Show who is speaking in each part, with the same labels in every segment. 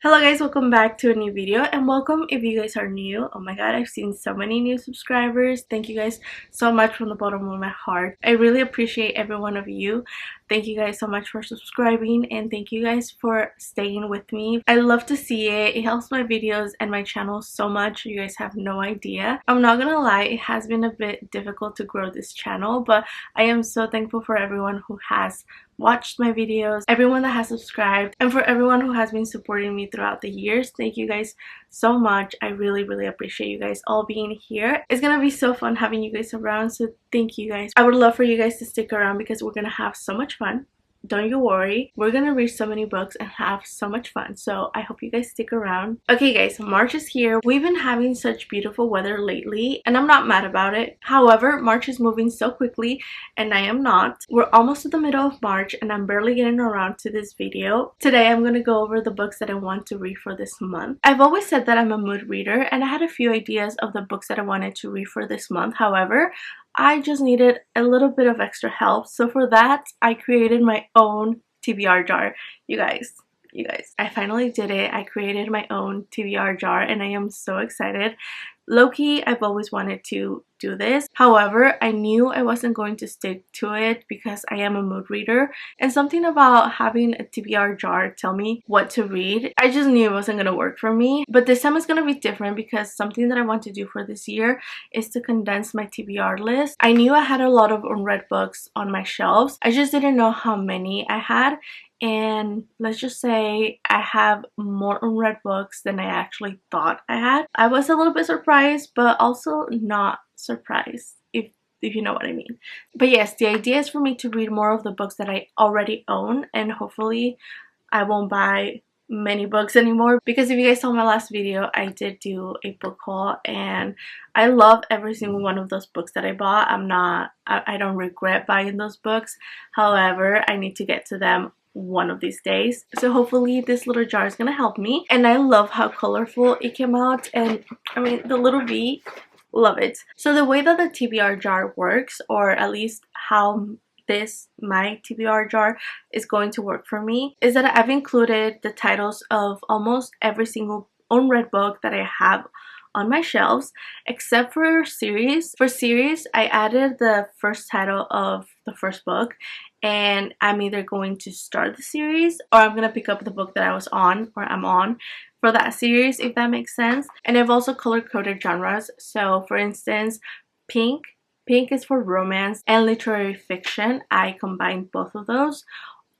Speaker 1: Hello guys, welcome back to a new video, and welcome if you guys are new. Oh my god, I've seen so many new subscribers. Thank you guys so much from the bottom of my heart. I really appreciate every one of you. Thank you guys so much for subscribing, and thank you guys for staying with me. I love to see it. It helps my videos and my channel so much. You guys have no idea. I'm not gonna lie, it has been a bit difficult to grow this channel, but I am so thankful for everyone who has watched my videos, everyone that has subscribed, and for everyone who has been supporting me throughout the years. Thank you guys so much. I really appreciate you guys all being here. It's gonna be so fun having you guys around, so thank you guys. I would love for you guys to stick around because we're gonna have so much fun. Don't you worry, we're gonna read so many books and have so much fun, so I hope you guys stick around. Okay guys, March is here. We've been having such beautiful weather lately and I'm not mad about it. However, March is moving so quickly and I am not. We're almost to the middle of March and I'm barely getting around to this video. Today I'm gonna go over the books that I want to read for this month. I've always said that I'm a mood reader and I had a few ideas of the books that I wanted to read for this month. However, I just needed a little bit of extra help, so for that I created my own TBR jar. You guys, I finally did it. I created my own TBR jar and I am so excited. Low-key, I've always wanted to do this. However, I knew I wasn't going to stick to it because I am a mood reader, and something about having a TBR jar tell me what to read, I just knew it wasn't going to work for me. But this time it's going to be different because something that I want to do for this year is to condense my TBR list. I knew I had a lot of unread books on my shelves. I just didn't know how many I had. And let's just say I have more unread books than I actually thought I had. I was a little bit surprised, but also not surprised, if you know what I mean. But yes, the idea is for me to read more of the books that I already own, and hopefully I won't buy many books anymore, because if you guys saw my last video, I did do a book haul and I love every single one of those books that I bought. I don't regret buying those books. However, I need to get to them one of these days, so hopefully this little jar is gonna help me. And I love how colorful it came out, and I mean the little V, love it. So the way that the TBR jar works, or at least how my TBR jar is going to work for me, is that I've included the titles of almost every single unread book that I have on my shelves, except for series. For series, I added the first title of the first book, and I'm either going to start the series or I'm gonna pick up the book that I was on, or I'm on, for that series, if that makes sense. And I've also color-coded genres. So for instance, pink is for romance and literary fiction. I combined both of those.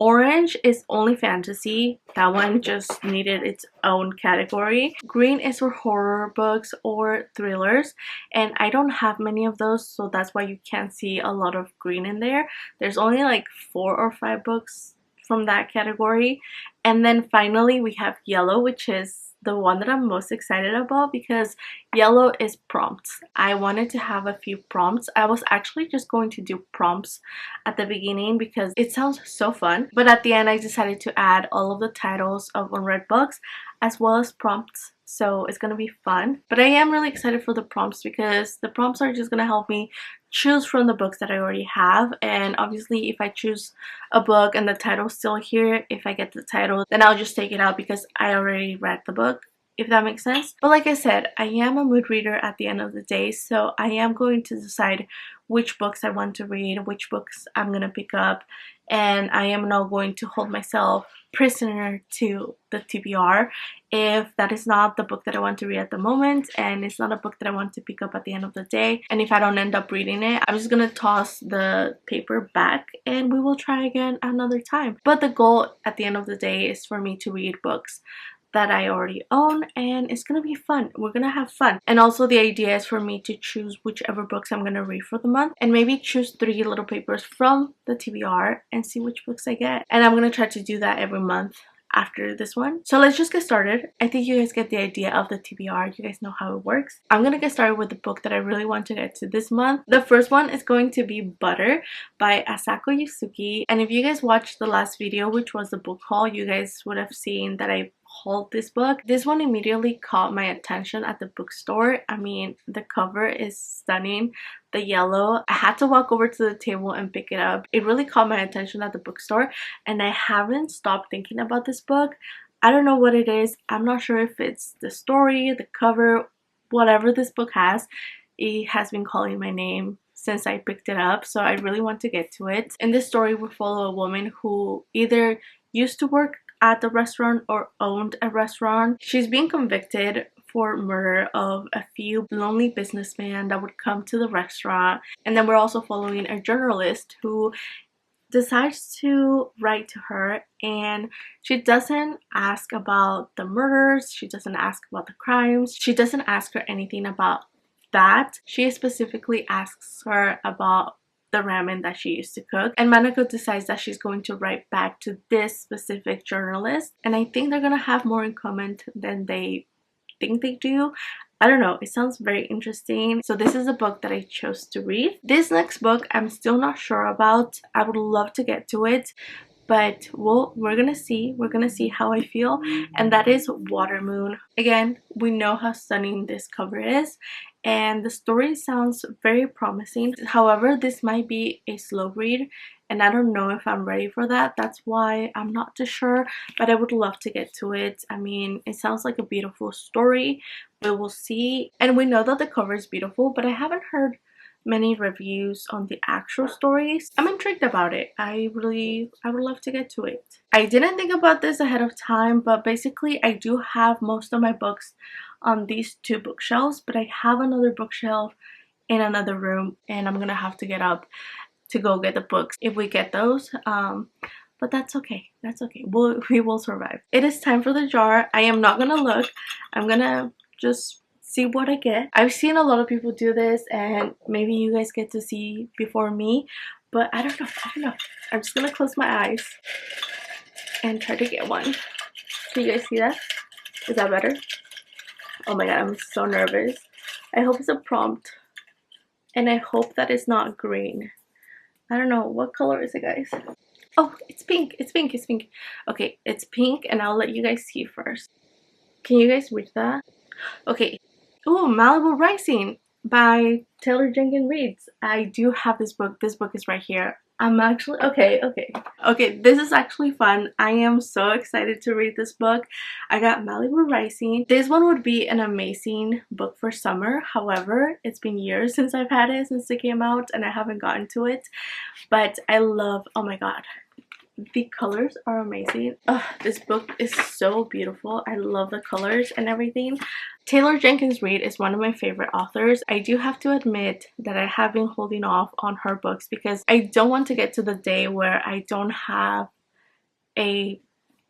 Speaker 1: Orange is only fantasy. That one just needed its own category. Green is for horror books or thrillers, and I don't have many of those, so that's why you can't see a lot of green in there. There's only like 4 or 5 books from that category. And then finally we have yellow, which is the one that I'm most excited about because yellow is prompts. I wanted to have a few prompts. I was actually just going to do prompts at the beginning because it sounds so fun, but at the end I decided to add all of the titles of unread books as well as prompts, so it's gonna be fun. But I am really excited for the prompts because the prompts are just gonna help me choose from the books that I already have. And obviously if I choose a book and the title's still here, if I get the title, then I'll just take it out because I already read the book, if that makes sense. But like I said, I am a mood reader at the end of the day, so I am going to decide which books I want to read, which books I'm gonna pick up, and I am not going to hold myself prisoner to the TBR if that is not the book that I want to read at the moment, and it's not a book that I want to pick up at the end of the day. And if I don't end up reading it, I'm just gonna toss the paper back and we will try again another time. But the goal at the end of the day is for me to read books that I already own, and it's gonna be fun. We're gonna have fun. And also the idea is for me to choose whichever books I'm gonna read for the month, and maybe choose 3 little papers from the TBR and see which books I get. And I'm gonna try to do that every month after this one. So let's just get started. I think you guys get the idea of the TBR. You guys know how it works. I'm gonna get started with the book that I really want to get to this month. The first one is going to be Butter by Asako Yusuke. And if you guys watched the last video, which was the book haul, you guys would have seen that I hauled this book. This one immediately caught my attention at the bookstore. I mean, the cover is stunning. The yellow, I had to walk over to the table and pick it up. It really caught my attention at the bookstore, and I haven't stopped thinking about this book. I don't know what it is. I'm not sure if it's the story, the cover, whatever this book has. It has been calling my name since I picked it up, so I really want to get to it. In this story, we follow a woman who either used to work at the restaurant or owned a restaurant. She's being convicted for murder of a few lonely businessmen that would come to the restaurant. And then we're also following a journalist who decides to write to her, and she doesn't ask about the murders, she doesn't ask about the crimes, she doesn't ask her anything about that. She specifically asks her about the ramen that she used to cook, and Manako decides that she's going to write back to this specific journalist, and I think they're gonna have more in common than they think they do. I don't know, it sounds very interesting. So this is a book that I chose to read. This next book I'm still not sure about. I would love to get to it, but we're gonna see how I feel. And that is Watermoon. Again, we know how stunning this cover is, and the story sounds very promising. However, this might be a slow read, and I don't know if I'm ready for that. That's why I'm not too sure, but I would love to get to it. I mean, it sounds like a beautiful story. We will see. And we know that the cover is beautiful, but I haven't heard many reviews on the actual stories. I'm intrigued about it. I would love to get to it. I didn't think about this ahead of time, but basically I do have most of my books on these two bookshelves, but I have another bookshelf in another room, and I'm gonna have to get up to go get the books if we get those. But that's okay. That's okay. We will survive. It is time for the jar. I am not gonna look. I'm gonna just see what I get. I've seen a lot of people do this, and maybe you guys get to see before me, but I don't know. I'm just gonna close my eyes and try to get one. Can you guys see that? Is that better? Oh my god, I'm so nervous. I hope it's a prompt, and I hope that it's not green. I don't know. What color is it, guys? Oh, it's pink. It's pink. It's pink. Okay, it's pink, and I'll let you guys see first. Can you guys read that? Okay. Oh, Malibu Rising by Taylor Jenkins Reid. I do have this book. This book is right here. I'm actually okay. This is actually fun. I am so excited to read this book. I got Malibu Rising. This one would be an amazing book for summer. However, it's been years since I've had it, since it came out, and I haven't gotten to it. But I love, oh my god, the colors are amazing. This book is so beautiful. I love the colors and everything. Taylor Jenkins Reid is one of my favorite authors. I do have to admit that I have been holding off on her books because I don't want to get to the day where I don't have a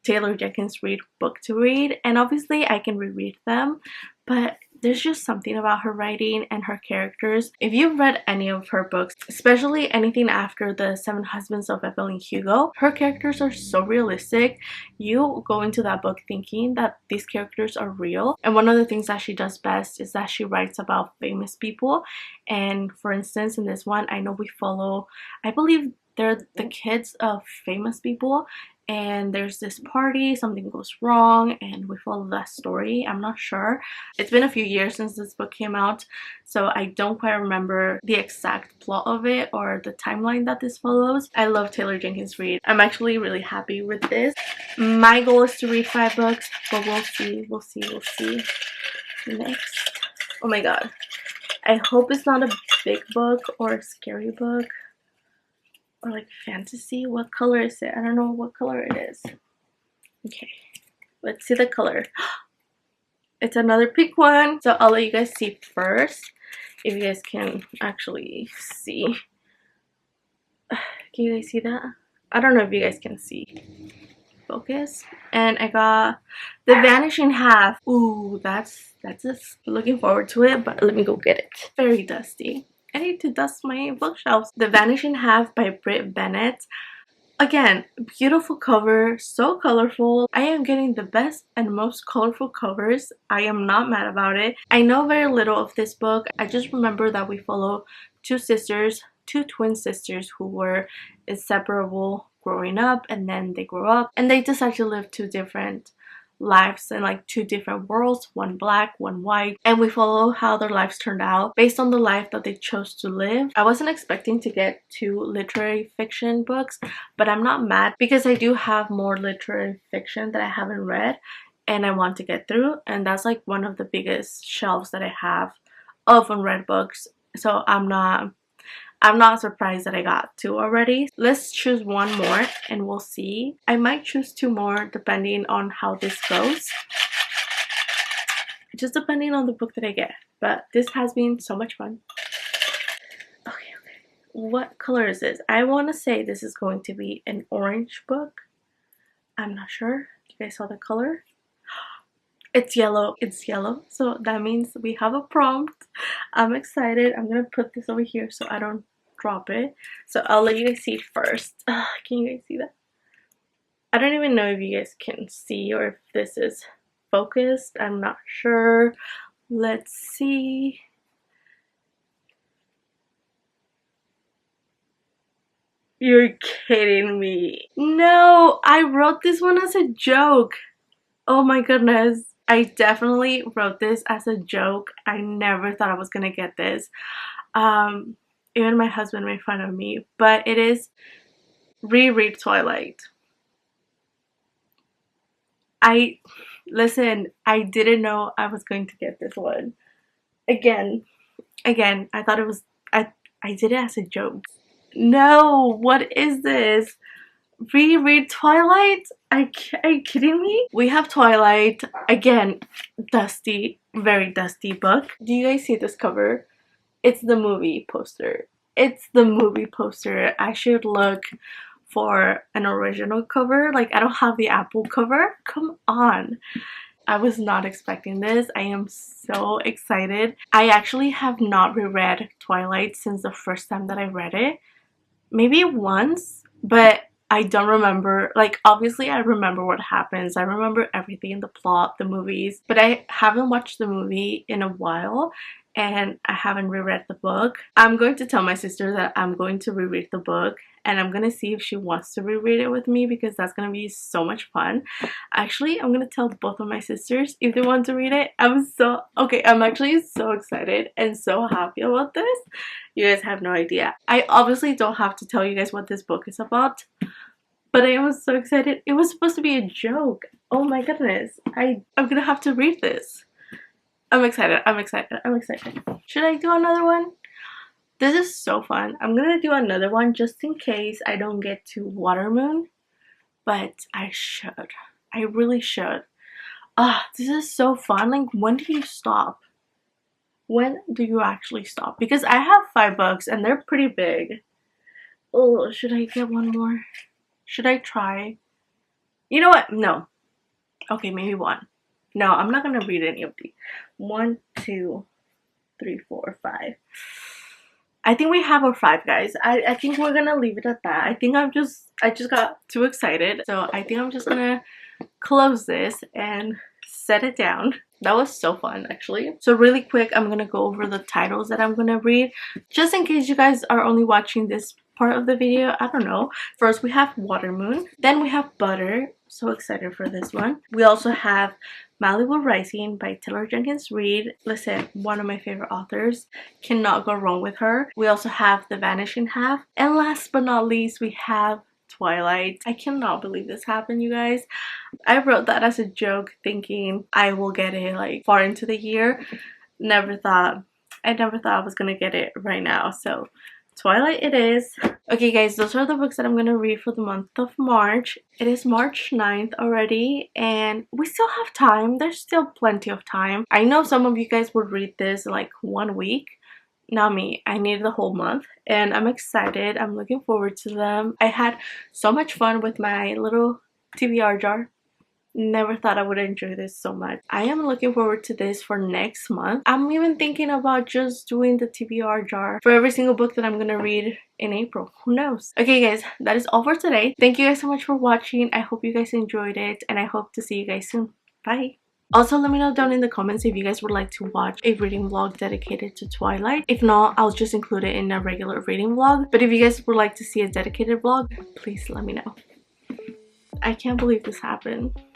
Speaker 1: Taylor Jenkins Reid book to read, and obviously I can reread them, but there's just something about her writing and her characters. If you've read any of her books, especially anything after The Seven Husbands of Evelyn Hugo, her characters are so realistic. You go into that book thinking that these characters are real. And one of the things that she does best is that she writes about famous people. And for instance, in this one, I know we follow, I believe they're the kids of famous people, and there's this party, something goes wrong, and we follow that story. I'm not sure. It's been a few years since this book came out, so I don't quite remember the exact plot of it or the timeline that this follows. I love Taylor Jenkins Reid. I'm actually really happy with this. My goal is to read 5 books, but we'll see. Next. Oh my god. I hope it's not a big book or a scary book. Or like fantasy. What color is it? I don't know what color it is. Okay, let's see the color. It's another pink one, so I'll let you guys see first if you guys can actually see. Can you guys see that? I don't know if you guys can see. Focus. And I got The Vanishing Half. Ooh, that's just looking forward to it, but let me go get it. Very dusty. I need to dust my bookshelves. The Vanishing Half by Brit Bennett. Again, beautiful cover, so colorful. I am getting the best and most colorful covers. I am not mad about it. I know very little of this book. I just remember that we follow 2 sisters, 2 twin sisters who were inseparable growing up, and then they grow up and they decide to live 2 different lives in like 2 different worlds, one black, one white, and we follow how their lives turned out based on the life that they chose to live. I wasn't expecting to get 2 literary fiction books, but I'm not mad because I do have more literary fiction that I haven't read and I want to get through, and that's like one of the biggest shelves that I have of unread books. So I'm not surprised that I got 2 already. Let's choose one more and we'll see. I might choose 2 more depending on how this goes. Just depending on the book that I get. But this has been so much fun. Okay. What color is this? I want to say this is going to be an orange book. I'm not sure. You guys saw the color? It's yellow. It's yellow. So that means we have a prompt. I'm excited. I'm going to put this over here so I don't drop it. So I'll let you guys see it first. Can you guys see that? I don't even know if you guys can see or if this is focused. I'm not sure. Let's see. You're kidding me. No, I wrote this one as a joke. Oh my goodness. I definitely wrote this as a joke. I never thought I was gonna get this. Even my husband made fun of me, but it is Reread Twilight. Listen, I didn't know I was going to get this one. Again, I thought it was, I did it as a joke. No, what is this? Reread Twilight? Are you kidding me? We have Twilight. Again, dusty, very dusty book. Do you guys see this cover? It's the movie poster. It's the movie poster. I should look for an original cover. Like, I don't have the Apple cover. Come on. I was not expecting this. I am so excited. I actually have not reread Twilight since the first time that I read it. Maybe once, but I don't remember. Like, obviously I remember what happens. I remember everything, the plot, the movies, but I haven't watched the movie in a while and I haven't reread the book. I'm going to tell my sister that I'm going to reread the book and I'm gonna see if she wants to reread it with me because that's gonna be so much fun. Actually, I'm gonna tell both of my sisters if they want to read it. I'm actually so excited and so happy about this. You guys have no idea. I obviously don't have to tell you guys what this book is about, but I was so excited. It was supposed to be a joke. Oh my goodness. I'm gonna have to read this. I'm excited. Should I do another one? This is so fun. I'm gonna do another one just in case I don't get to Watermoon, but I should. I really should. This is so fun. Like, when do you stop? When do you actually stop? Because I have 5 books and they're pretty big. Oh, should I get one more? Should I try? You know what? No. Okay, maybe 1. No, I'm not gonna read any of these. 1, 2, 3, 4, 5. I think we have our 5, guys. I think we're gonna leave it at that. I think I just got too excited. So I think I'm just gonna close this and set it down. That was so fun, actually. So really quick, I'm gonna go over the titles that I'm gonna read, just in case you guys are only watching this part of the video. I don't know. First, we have Watermoon. Then we have Butter. So excited for this one. We also have Malibu Rising by Taylor Jenkins Reid. Listen, one of my favorite authors. Cannot go wrong with her. We also have The Vanishing Half. And last but not least, we have Twilight. I cannot believe this happened, you guys. I wrote that as a joke thinking I will get it like far into the year. I never thought I was gonna get it right now. So Twilight it is. Okay guys, those are the books that I'm gonna read for the month of March. It is March 9th already and we still have time. There's still plenty of time. I know some of you guys would read this in like 1 week. Not me. I need the whole month and I'm excited. I'm looking forward to them. I had so much fun with my little TBR jar. Never thought I would enjoy this so much. I am looking forward to this for next month. I'm even thinking about just doing the TBR jar for every single book that I'm gonna read in April. Who knows? Okay guys, that is all for today. Thank you guys so much for watching. I hope you guys enjoyed it and I hope to see you guys soon. Bye! Also, let me know down in the comments if you guys would like to watch a reading vlog dedicated to Twilight. If not, I'll just include it in a regular reading vlog. But if you guys would like to see a dedicated vlog, please let me know. I can't believe this happened.